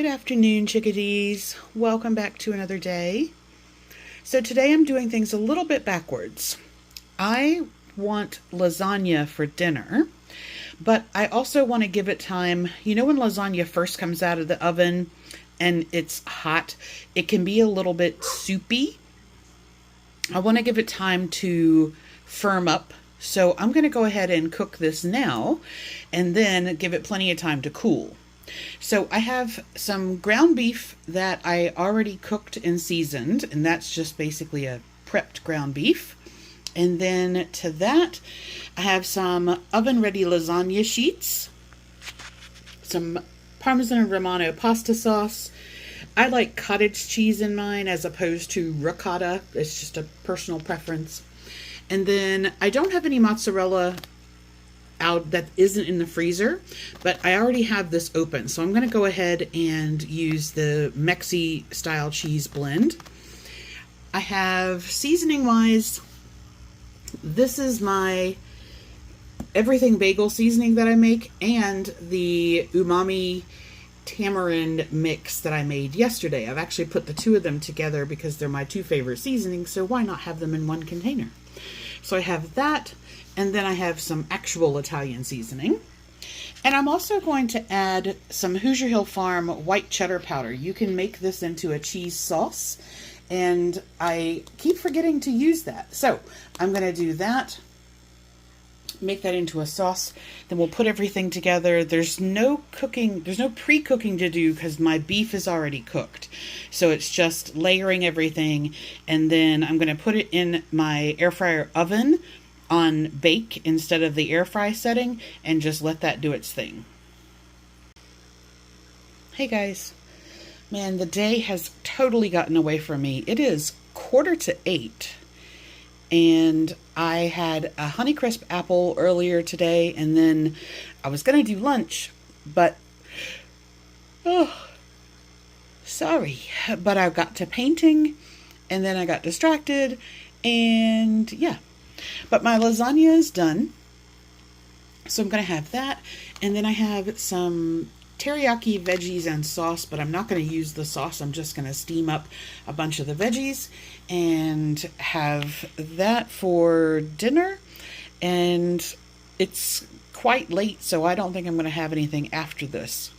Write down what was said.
Good afternoon, chickadees. Welcome back to another day. So today I'm doing things a little bit backwards. I want lasagna for dinner, but I also want to give it time. You know when lasagna first comes out of the oven and it's hot, it can be a little bit soupy. I want to give it time to firm up. So I'm going to go ahead and cook this now and then give it plenty of time to cool. So I have some ground beef that I already cooked and seasoned, and that's just basically a prepped ground beef. And then to that, I have some oven-ready lasagna sheets, some Parmesan Romano pasta sauce. I like cottage cheese in mine as opposed to ricotta. It's just a personal preference. And then I don't have any mozzarella out that isn't in the freezer, but I already have this open, so I'm going to go ahead and use the Mexi style cheese blend. I have seasoning wise, this is my everything bagel seasoning that I make, and the umami tamarind mix that I made yesterday. I've actually put the two of them together because they're my two favorite seasonings, so why not have them in one container? So I have that. And then I have some actual Italian seasoning. And I'm also going to add some Hoosier Hill Farm white cheddar powder. You can make this into a cheese sauce, and I keep forgetting to use that. So I'm going to do that, make that into a sauce, then we'll put everything together. There's no cooking, there's no pre-cooking to do because my beef is already cooked. So it's just layering everything, and then I'm going to put it in my air fryer oven on bake instead of the air fry setting and just let that do its thing. Hey guys, man, the day has totally gotten away from me. It is 7:45 and I had a Honeycrisp Apple earlier today, and then I was going to do lunch, but sorry, but I got to painting and then I got distracted, and yeah. But my lasagna is done, so I'm going to have that, and then I have some teriyaki veggies and sauce, but I'm not going to use the sauce. I'm just going to steam up a bunch of the veggies and have that for dinner, and it's quite late, so I don't think I'm going to have anything after this.